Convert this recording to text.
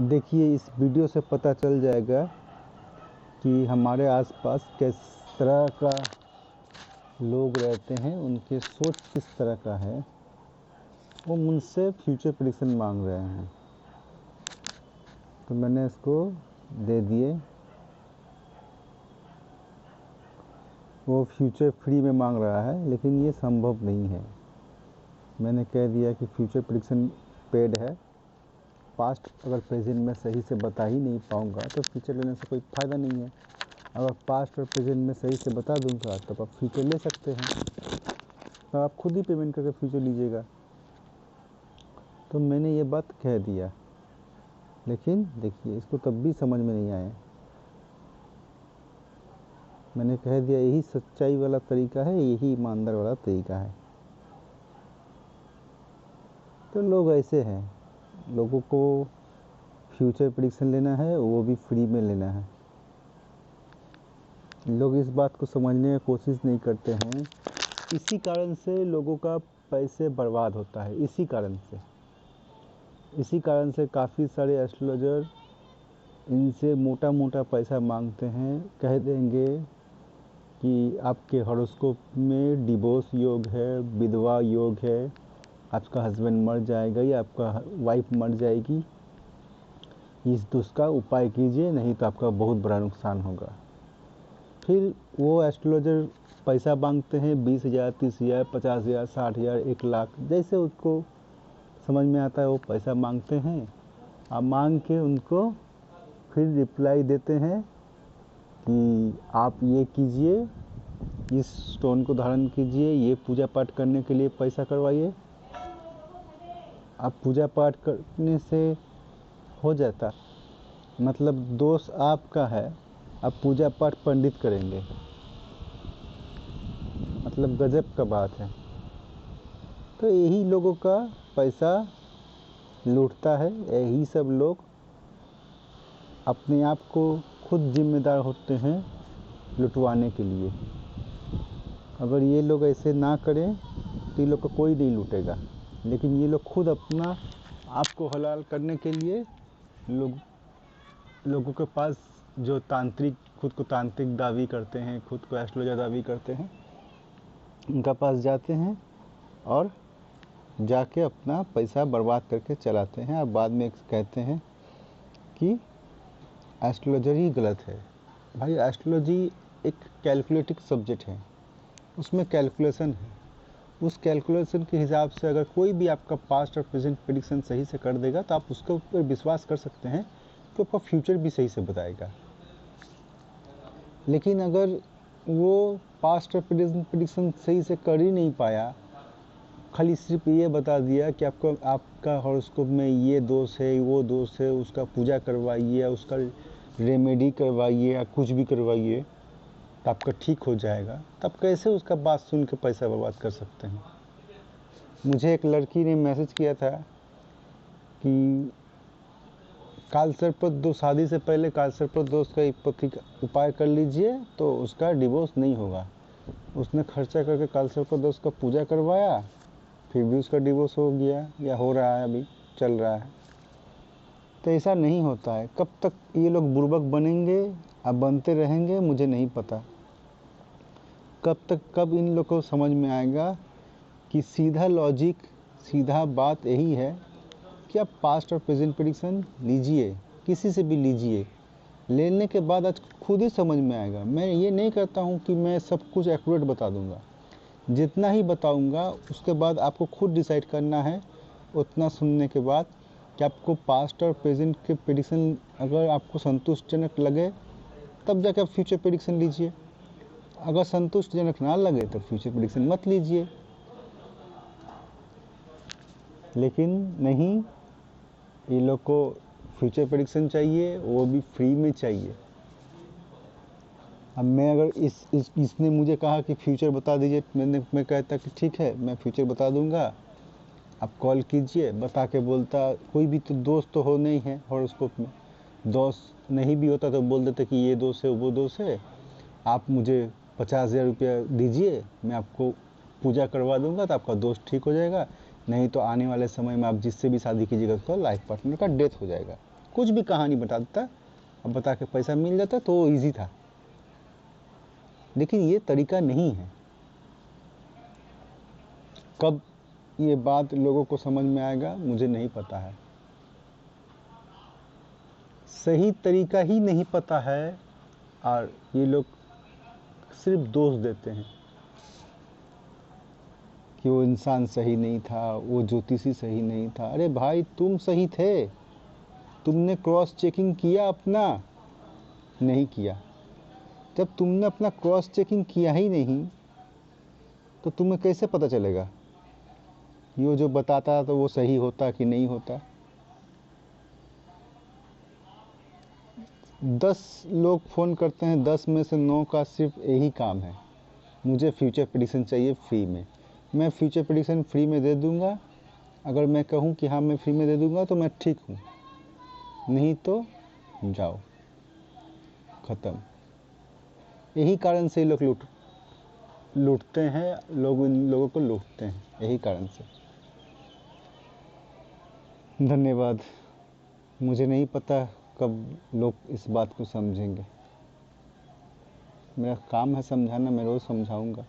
देखिए, इस वीडियो से पता चल जाएगा कि हमारे आसपास किस तरह का लोग रहते हैं, उनके सोच किस तरह का है। वो मुझसे फ्यूचर प्रेडिक्शन मांग रहे हैं, तो मैंने इसको दे दिए। वो फ्यूचर फ्री में मांग रहा है, लेकिन ये संभव नहीं है। मैंने कह दिया कि फ्यूचर प्रेडिक्शन पेड है। पास्ट अगर प्रेजेंट में सही से बता ही नहीं पाऊँगा तो फ्यूचर लेने से कोई फ़ायदा नहीं है। अगर पास्ट और प्रेजेंट में सही से बता दूंगा तब आप फ्यूचर ले सकते हैं, तो आप खुद ही पेमेंट करके फ्यूचर लीजिएगा। तो मैंने ये बात कह दिया, लेकिन देखिए इसको तब भी समझ में नहीं आया। मैंने कह दिया यही सच्चाई वाला तरीका है, यही ईमानदार वाला तरीका है। तो लोग ऐसे हैं, लोगों को फ्यूचर प्रेडिक्शन लेना है, वो भी फ्री में लेना है। लोग इस बात को समझने की कोशिश नहीं करते हैं। इसी कारण से लोगों का पैसे बर्बाद होता है। इसी कारण से काफ़ी सारे एस्ट्रोलॉजर इनसे मोटा मोटा पैसा मांगते हैं। कह देंगे कि आपके हॉरोस्कोप में डिवोर्स योग है, विधवा योग है, आपका हस्बैंड मर जाएगा या आपका वाइफ मर जाएगी, उसका उपाय कीजिए, नहीं तो आपका बहुत बड़ा नुकसान होगा। फिर वो एस्ट्रोलॉजर पैसा मांगते हैं 20,000, 30,000, 50,000, 60,000, 1,00,000, जैसे उसको समझ में आता है वो पैसा मांगते हैं। आप मांग के उनको फिर रिप्लाई देते हैं कि आप ये कीजिए, इस स्टोन को धारण कीजिए, ये पूजा पाठ करने के लिए पैसा करवाइए। आप पूजा पाठ करने से हो जाता, मतलब दोष आपका है, आप पूजा पाठ पंडित करेंगे, मतलब गजब का बात है। तो यही लोगों का पैसा लूटता है। यही सब लोग अपने आप को खुद जिम्मेदार होते हैं लुटवाने के लिए। अगर ये लोग ऐसे ना करें तो ये लोग को कोई नहीं लूटेगा, लेकिन ये लोग खुद अपना आप को हलाल करने के लिए लोगों के पास जो तांत्रिक, खुद को तांत्रिक दावी करते हैं, खुद को एस्ट्रोलॉजर दावी करते हैं, उनका पास जाते हैं और जाके अपना पैसा बर्बाद करके चलाते हैं। और बाद में कहते हैं कि एस्ट्रोलॉजर ही गलत है। भाई, एस्ट्रोलॉजी एक कैलकुलेटिव सब्जेक्ट है, उसमें कैलकुलेशन है। उस कैलकुलेशन के हिसाब से अगर कोई भी आपका पास्ट और प्रेजेंट प्रेडिक्शन सही से कर देगा तो आप उसके ऊपर विश्वास कर सकते हैं कि आपका फ्यूचर भी सही से बताएगा। लेकिन अगर वो पास्ट और प्रेजेंट प्रेडिक्शन सही से कर ही नहीं पाया, खाली सिर्फ ये बता दिया कि आपका हॉरोस्कोप में ये दोष है, वो दोष है, उसका पूजा करवाइए, उसका रेमेडी करवाइए या कुछ भी करवाइए तो आपका ठीक हो जाएगा, तब कैसे उसका बात सुन के पैसा बर्बाद कर सकते हैं। मुझे एक लड़की ने मैसेज किया था कि शादी से पहले कालसर्पदोष का उपाय कर लीजिए तो उसका डिवोर्स नहीं होगा। उसने खर्चा करके कालसर्पदोष का पूजा करवाया, फिर भी उसका डिवोर्स हो गया या हो रहा है, अभी चल रहा है। तो ऐसा नहीं होता है। कब तक ये लोग बुर्बक बनेंगे, अब बनते रहेंगे, मुझे नहीं पता। कब इन लोग को समझ में आएगा कि सीधा लॉजिक, सीधा बात यही है कि आप पास्ट और प्रेजेंट प्रेडिक्शन लीजिए, किसी से भी लीजिए। लेने के बाद आज खुद ही समझ में आएगा। मैं ये नहीं कहता हूँ कि मैं सब कुछ एक्यूरेट बता दूँगा, जितना ही बताऊँगा उसके बाद आपको खुद डिसाइड करना है। उतना सुनने के बाद कि आपको पास्ट और प्रेजेंट के प्रेडिक्शन अगर आपको संतुष्टजनक लगे तब जाकर आप फ्यूचर प्रेडिक्शन लीजिए। अगर संतुष्टजनक ना लगे तो फ्यूचर प्रेडिक्शन मत लीजिए। लेकिन नहीं, ये लोग को फ्यूचर प्रेडिक्शन चाहिए, वो भी फ्री में चाहिए। अब मैं अगर इसने मुझे कहा कि फ्यूचर बता दीजिए, मैं कहता कि ठीक है मैं फ्यूचर बता दूंगा, आप कॉल कीजिए। बता के बोलता, कोई भी तो दोस्त तो हो नहीं है हॉरोस्कोप में, दोस्त नहीं भी होता तो बोल देते कि ये दोस्त है, वो दोस्त है, आप मुझे 50,000 रुपया दीजिए, मैं आपको पूजा करवा दूंगा तो आपका दोस्त ठीक हो जाएगा, नहीं तो आने वाले समय में आप जिससे भी शादी कीजिएगा उसका लाइफ पार्टनर का डेथ हो जाएगा। कुछ भी कहानी बता देता, अब बता के पैसा मिल जाता तो वो ईजी था। लेकिन ये तरीका नहीं है। कब ये बात लोगों को समझ में आएगा मुझे नहीं पता है। सही तरीका ही नहीं पता है और ये लोग सिर्फ दोष देते हैं कि वो इंसान सही नहीं था, वो ज्योतिषी सही नहीं था। अरे भाई तुम सही थे, तुमने क्रॉस चेकिंग किया अपना? नहीं किया। जब तुमने अपना क्रॉस चेकिंग किया ही नहीं तो तुम्हें कैसे पता चलेगा ये जो बताता तो वो सही होता कि नहीं होता? 10 लोग फ़ोन करते हैं, 10 में से 9 का सिर्फ यही काम है, मुझे फ्यूचर प्रेडिक्शन चाहिए फ्री में। मैं फ्यूचर प्रेडिक्शन फ्री में दे दूंगा। अगर मैं कहूँ कि हाँ मैं फ्री में दे दूंगा तो मैं ठीक हूँ, नहीं तो जाओ, ख़त्म। यही कारण से लोग लूटते हैं, लोग इन लोगों को लूटते हैं, यही कारण से। धन्यवाद। मुझे नहीं पता कब लोग इस बात को समझेंगे। मेरा काम है समझाना, मैं रोज़ समझाऊंगा।